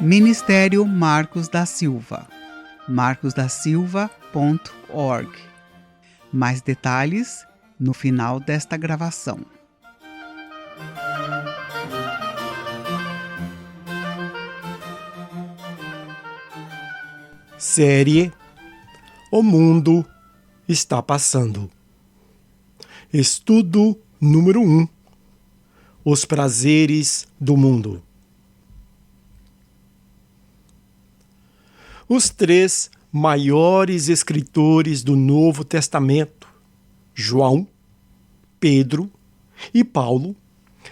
Ministério Marcos da Silva, marcosdasilva.org. Mais detalhes no final desta gravação. Série O Mundo Está Passando. Estudo número 1. Os prazeres do mundo. Os 3 maiores escritores do Novo Testamento, João, Pedro e Paulo,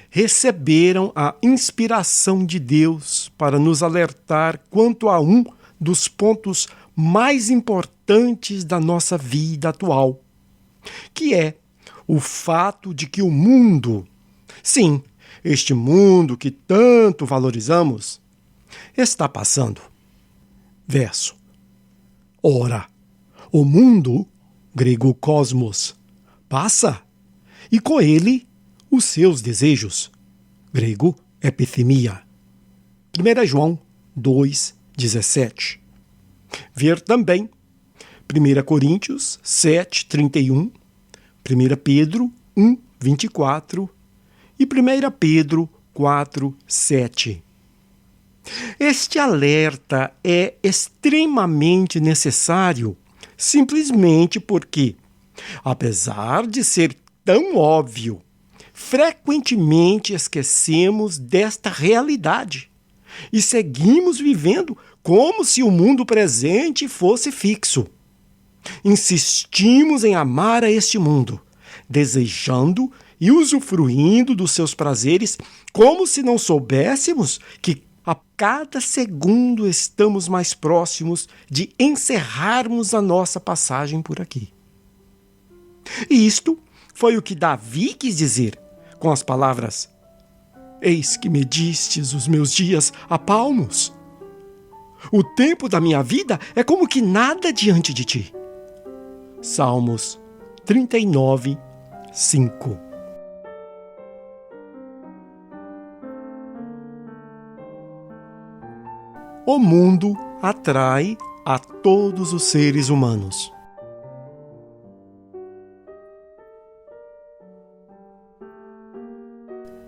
receberam a inspiração de Deus para nos alertar quanto a um dos pontos mais importantes da nossa vida atual, que é o fato de que o mundo, sim, este mundo que tanto valorizamos, está passando. Verso. Ora, o mundo, grego cosmos, passa, e com ele os seus desejos, grego epithemia. 1 João 2,17. Ver também 1 Coríntios 7,31, 1 Pedro 1,24 e 1 Pedro 4,7. Este alerta é extremamente necessário, simplesmente porque, apesar de ser tão óbvio, frequentemente esquecemos desta realidade e seguimos vivendo como se o mundo presente fosse fixo. Insistimos em amar a este mundo, desejando e usufruindo dos seus prazeres como se não soubéssemos que a cada segundo estamos mais próximos de encerrarmos a nossa passagem por aqui. E isto foi o que Davi quis dizer com as palavras: Eis que medistes os meus dias a palmos. O tempo da minha vida é como que nada diante de ti. Salmos 39, 5. O mundo atrai a todos os seres humanos.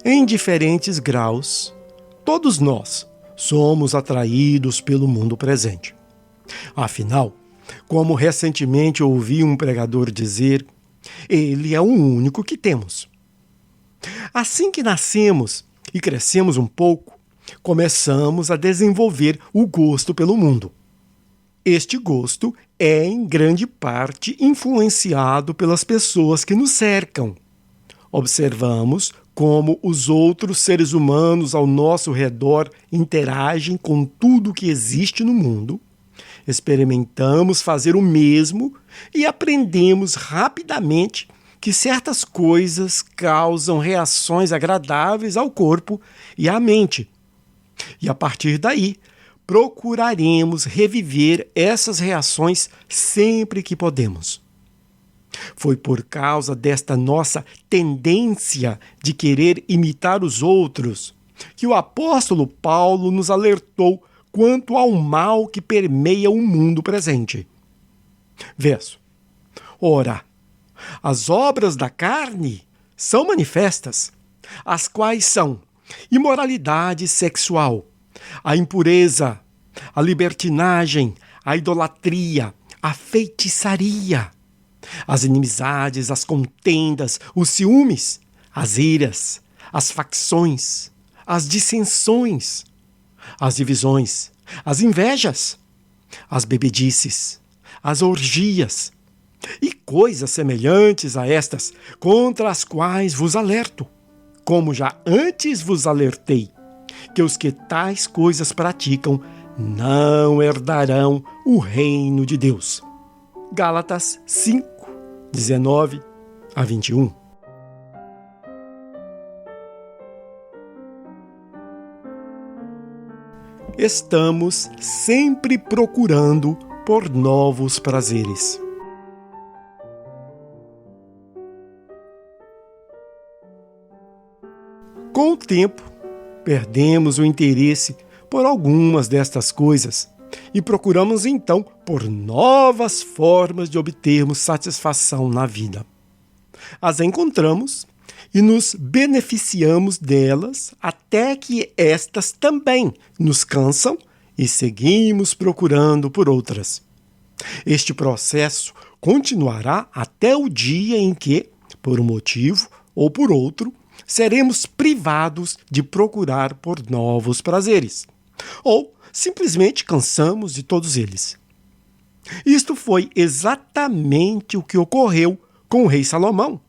Em diferentes graus, todos nós somos atraídos pelo mundo presente. Afinal, como recentemente ouvi um pregador dizer, ele é o único que temos. Assim que nascemos e crescemos um pouco, começamos a desenvolver o gosto pelo mundo. Este gosto é, em grande parte, influenciado pelas pessoas que nos cercam. Observamos como os outros seres humanos ao nosso redor interagem com tudo que existe no mundo, experimentamos fazer o mesmo e aprendemos rapidamente que certas coisas causam reações agradáveis ao corpo e à mente. E a partir daí, procuraremos reviver essas reações sempre que podemos. Foi por causa desta nossa tendência de querer imitar os outros que o apóstolo Paulo nos alertou quanto ao mal que permeia o mundo presente. Verso. Ora, as obras da carne são manifestas, as quais são imoralidade sexual, a impureza, a libertinagem, a idolatria, a feitiçaria, as inimizades, as contendas, os ciúmes, as iras, as facções, as dissensões, as divisões, as invejas, as bebedices, as orgias e coisas semelhantes a estas, contra as quais vos alerto, como já antes vos alertei, que os que tais coisas praticam não herdarão o reino de Deus. Gálatas 5, 19 a 21. Estamos sempre procurando por novos prazeres. Com o tempo, perdemos o interesse por algumas destas coisas e procuramos então por novas formas de obtermos satisfação na vida. As encontramos e nos beneficiamos delas até que estas também nos cansam e seguimos procurando por outras. Este processo continuará até o dia em que, por um motivo ou por outro, seremos privados de procurar por novos prazeres, ou simplesmente cansamos de todos eles. Isto foi exatamente o que ocorreu com o rei Salomão,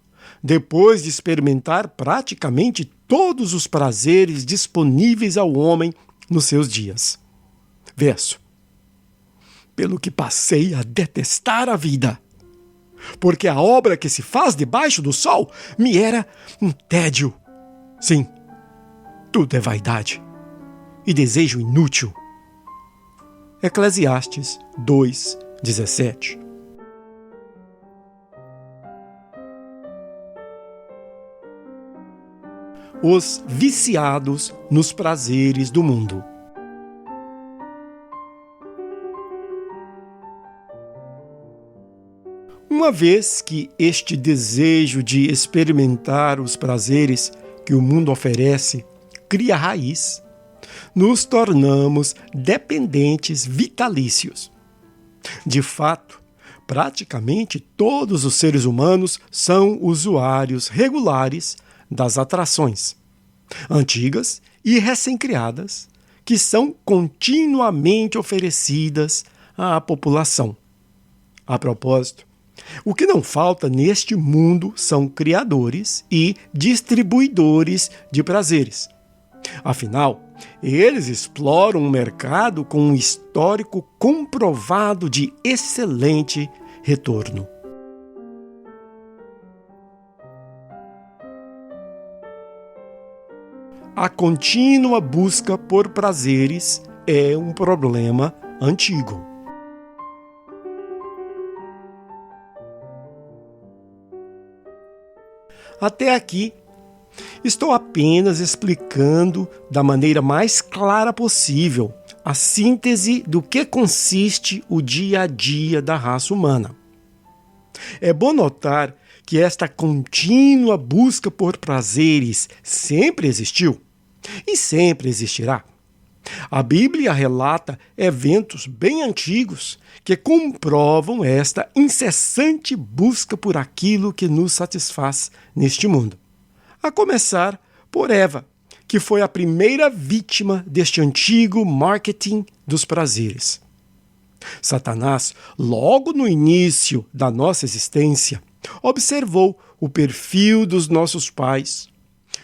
depois de experimentar praticamente todos os prazeres disponíveis ao homem nos seus dias. Verso: pelo que passei a detestar a vida, porque a obra que se faz debaixo do sol me era um tédio. Sim, tudo é vaidade e desejo inútil. Eclesiastes 2:17. Os viciados nos prazeres do mundo. Uma vez que este desejo de experimentar os prazeres que o mundo oferece cria raiz, nos tornamos dependentes vitalícios. De fato, praticamente todos os seres humanos são usuários regulares das atrações, antigas e recém-criadas, que são continuamente oferecidas à população. A propósito, o que não falta neste mundo são criadores e distribuidores de prazeres. Afinal, eles exploram um mercado com um histórico comprovado de excelente retorno. A contínua busca por prazeres é um problema antigo. Até aqui, estou apenas explicando da maneira mais clara possível a síntese do que consiste o dia a dia da raça humana. É bom notar que esta contínua busca por prazeres sempre existiu e sempre existirá. A Bíblia relata eventos bem antigos que comprovam esta incessante busca por aquilo que nos satisfaz neste mundo. A começar por Eva, que foi a primeira vítima deste antigo marketing dos prazeres. Satanás, logo no início da nossa existência, observou o perfil dos nossos pais,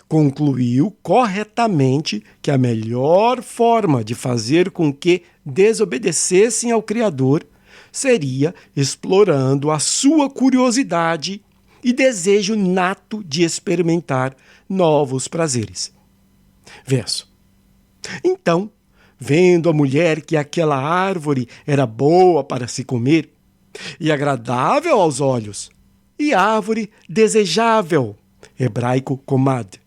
concluiu corretamente que a melhor forma de fazer com que desobedecessem ao Criador seria explorando a sua curiosidade e desejo nato de experimentar novos prazeres. Verso: então, vendo a mulher que aquela árvore era boa para se comer e agradável aos olhos, e árvore desejável, hebraico komad,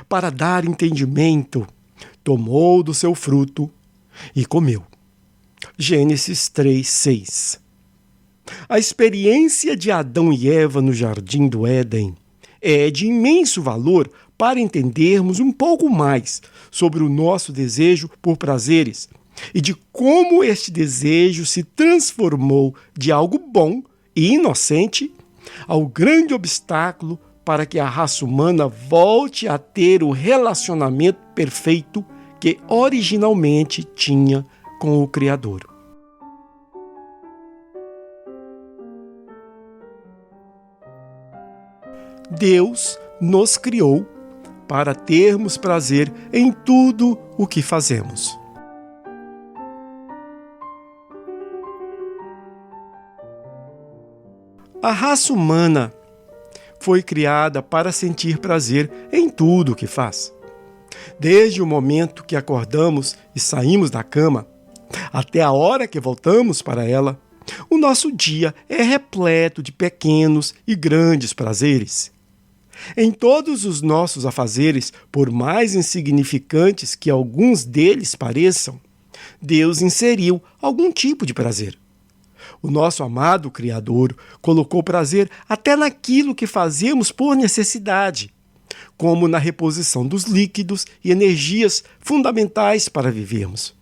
para dar entendimento, tomou do seu fruto e comeu. Gênesis 3:6. A experiência de Adão e Eva no Jardim do Éden é de imenso valor para entendermos um pouco mais sobre o nosso desejo por prazeres e de como este desejo se transformou de algo bom e inocente ao grande obstáculo para que a raça humana volte a ter o relacionamento perfeito que originalmente tinha com o Criador. Deus nos criou para termos prazer em tudo o que fazemos. A raça humana foi criada para sentir prazer em tudo o que faz. Desde o momento que acordamos e saímos da cama, até a hora que voltamos para ela, o nosso dia é repleto de pequenos e grandes prazeres. Em todos os nossos afazeres, por mais insignificantes que alguns deles pareçam, Deus inseriu algum tipo de prazer. O nosso amado Criador colocou prazer até naquilo que fazemos por necessidade, como na reposição dos líquidos e energias fundamentais para vivermos.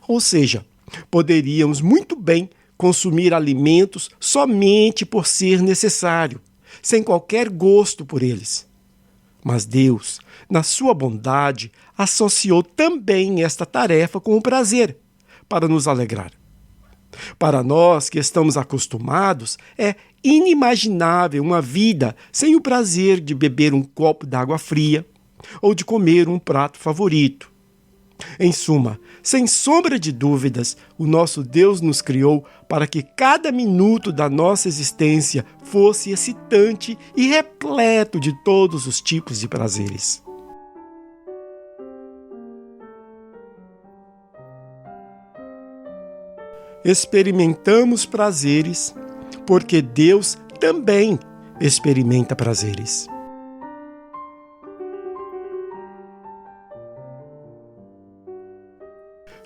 Ou seja, poderíamos muito bem consumir alimentos somente por ser necessário, sem qualquer gosto por eles. Mas Deus, na sua bondade, associou também esta tarefa com o prazer, para nos alegrar. Para nós que estamos acostumados, é inimaginável uma vida sem o prazer de beber um copo d'água fria ou de comer um prato favorito. Em suma, sem sombra de dúvidas, o nosso Deus nos criou para que cada minuto da nossa existência fosse excitante e repleto de todos os tipos de prazeres. Experimentamos prazeres porque Deus também experimenta prazeres.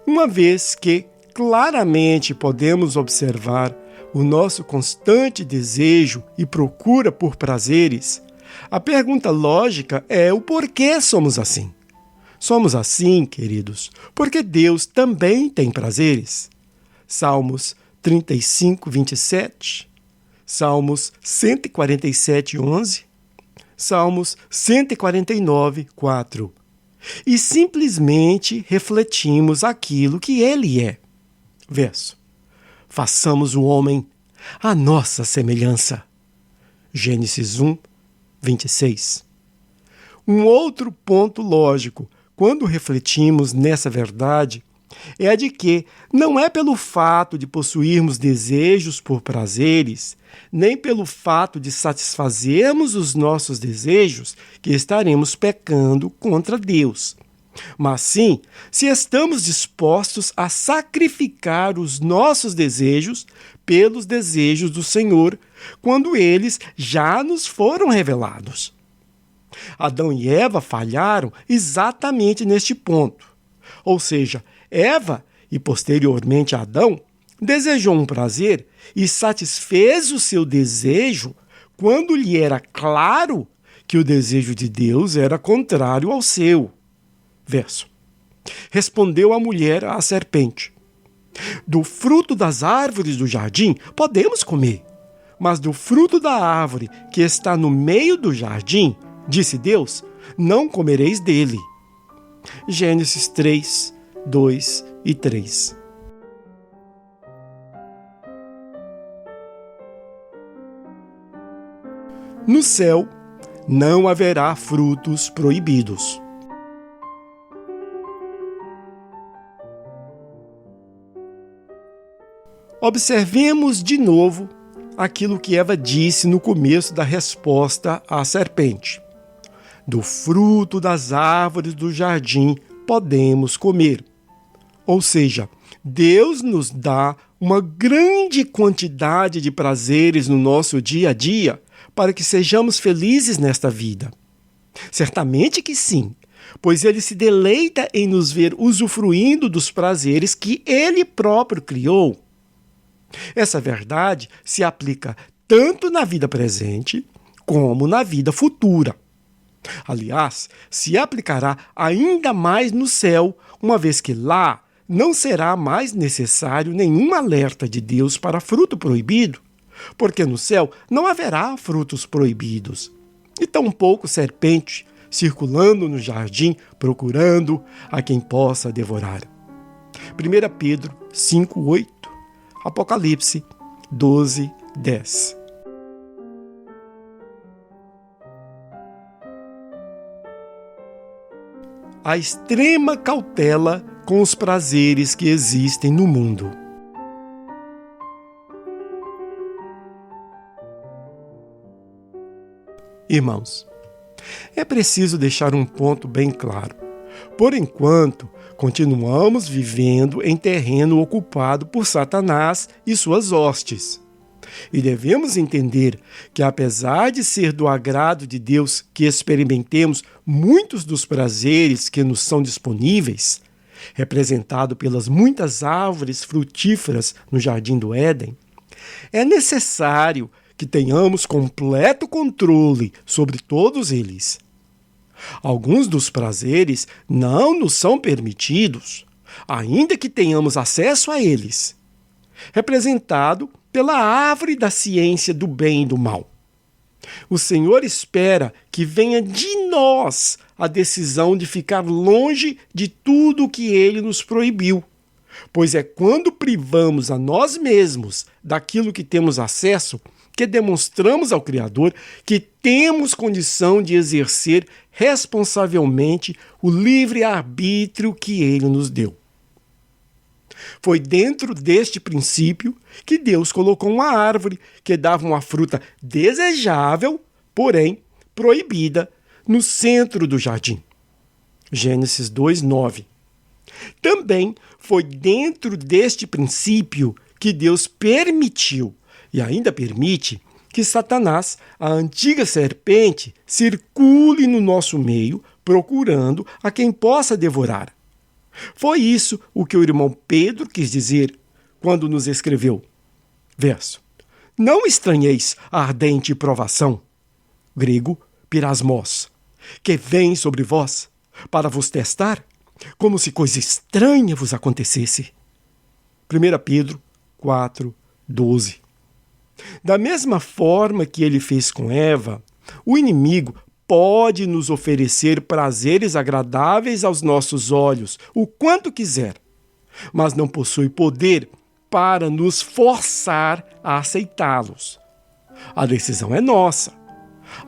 Uma vez que claramente podemos observar o nosso constante desejo e procura por prazeres, a pergunta lógica é o porquê somos assim. Somos assim, queridos, porque Deus também tem prazeres. Salmos 35, 27, Salmos 147, 11, Salmos 149, 4. E simplesmente refletimos aquilo que ele é. Verso: façamos o homem à nossa semelhança. Gênesis 1, 26. Um outro ponto lógico, quando refletimos nessa verdade, é a de que não é pelo fato de possuirmos desejos por prazeres, nem pelo fato de satisfazermos os nossos desejos que estaremos pecando contra Deus. Mas sim, se estamos dispostos a sacrificar os nossos desejos pelos desejos do Senhor, quando eles já nos foram revelados. Adão e Eva falharam exatamente neste ponto. Ou seja, Eva, e posteriormente Adão, desejou um prazer e satisfez o seu desejo quando lhe era claro que o desejo de Deus era contrário ao seu. Verso: respondeu a mulher à serpente: do fruto das árvores do jardim podemos comer, mas do fruto da árvore que está no meio do jardim, disse Deus, não comereis dele. Gênesis 3, 2 e 3. No céu não haverá frutos proibidos. Observemos de novo aquilo que Eva disse no começo da resposta à serpente. Do fruto das árvores do jardim podemos comer. Ou seja, Deus nos dá uma grande quantidade de prazeres no nosso dia a dia para que sejamos felizes nesta vida. Certamente que sim, pois Ele se deleita em nos ver usufruindo dos prazeres que Ele próprio criou. Essa verdade se aplica tanto na vida presente como na vida futura. Aliás, se aplicará ainda mais no céu, uma vez que lá não será mais necessário nenhum alerta de Deus para fruto proibido, porque no céu não haverá frutos proibidos, e tampouco serpente circulando no jardim procurando a quem possa devorar. 1 Pedro 5:8, Apocalipse 12:10. A extrema cautela com os prazeres que existem no mundo. Irmãos, é preciso deixar um ponto bem claro. Por enquanto, continuamos vivendo em terreno ocupado por Satanás e suas hostes. E devemos entender que, apesar de ser do agrado de Deus que experimentemos muitos dos prazeres que nos são disponíveis, representado pelas muitas árvores frutíferas no jardim do Éden, é necessário que tenhamos completo controle sobre todos eles. Alguns dos prazeres não nos são permitidos, ainda que tenhamos acesso a eles, representado pela árvore da ciência do bem e do mal. O Senhor espera que venha de nós a decisão de ficar longe de tudo o que Ele nos proibiu, pois é quando privamos a nós mesmos daquilo que temos acesso que demonstramos ao Criador que temos condição de exercer responsavelmente o livre-arbítrio que Ele nos deu. Foi dentro deste princípio que Deus colocou uma árvore que dava uma fruta desejável, porém proibida, no centro do jardim. Gênesis 2:9. Também foi dentro deste princípio que Deus permitiu, e ainda permite, que Satanás, a antiga serpente, circule no nosso meio, procurando a quem possa devorar. Foi isso o que o irmão Pedro quis dizer quando nos escreveu. Verso: Não estranheis a ardente provação, grego pirasmos, que vem sobre vós, para vos testar, como se coisa estranha vos acontecesse. 1 Pedro 4:12. Da mesma forma que ele fez com Eva, o inimigo pode nos oferecer prazeres agradáveis aos nossos olhos, o quanto quiser, mas não possui poder para nos forçar a aceitá-los. A decisão é nossa.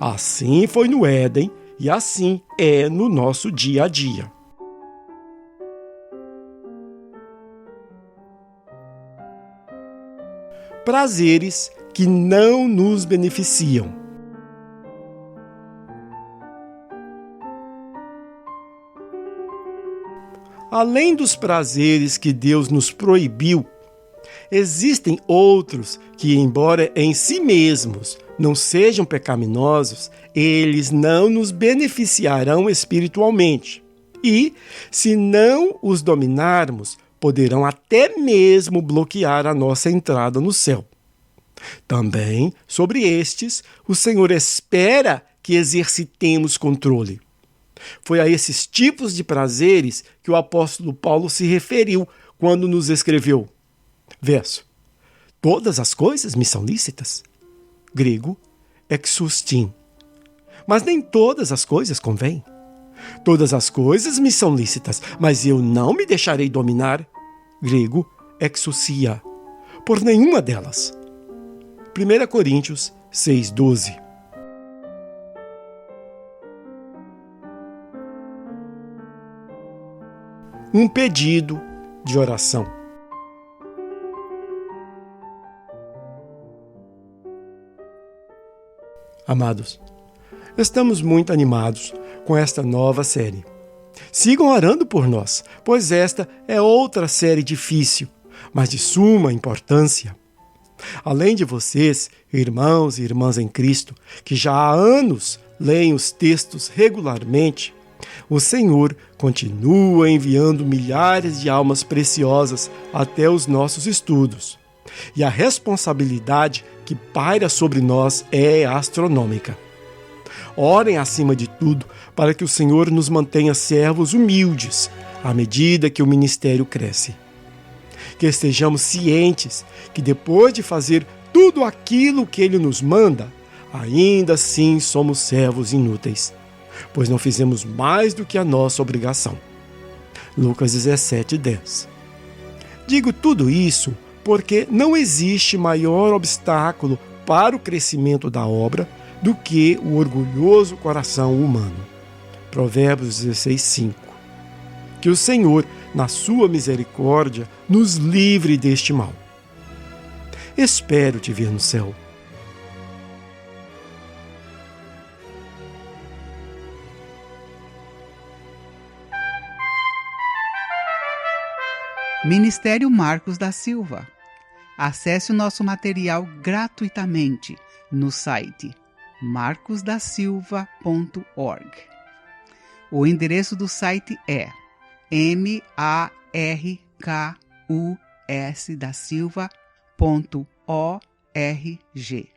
Assim foi no Éden e assim é no nosso dia a dia. Prazeres que não nos beneficiam. Além dos prazeres que Deus nos proibiu, existem outros que, embora em si mesmos não sejam pecaminosos, eles não nos beneficiarão espiritualmente. E, se não os dominarmos, poderão até mesmo bloquear a nossa entrada no céu. Também, sobre estes, o Senhor espera que exercitemos controle. Foi a esses tipos de prazeres que o apóstolo Paulo se referiu quando nos escreveu. Verso: Todas as coisas me são lícitas. Grego, exustin. Mas nem todas as coisas convêm. Todas as coisas me são lícitas, mas eu não me deixarei dominar. Grego, exousia. Por nenhuma delas. 1 Coríntios 6:12. Um pedido de oração. Amados, estamos muito animados com esta nova série. Sigam orando por nós, pois esta é outra série difícil, mas de suma importância. Além de vocês, irmãos e irmãs em Cristo, que já há anos leem os textos regularmente, o Senhor continua enviando milhares de almas preciosas até os nossos estudos. E a responsabilidade que paira sobre nós é astronômica. Orem acima de tudo para que o Senhor nos mantenha servos humildes à medida que o ministério cresce. Que estejamos cientes que depois de fazer tudo aquilo que Ele nos manda, ainda assim somos servos inúteis, pois não fizemos mais do que a nossa obrigação. Lucas 17:10. Digo tudo isso porque não existe maior obstáculo para o crescimento da obra do que o orgulhoso coração humano. Provérbios 16:5. Que o Senhor, na sua misericórdia, nos livre deste mal. Espero te ver no céu. Ministério Marcos da Silva. Acesse o nosso material gratuitamente no site marcosdasilva.org. O endereço do site é markusdasilva.org.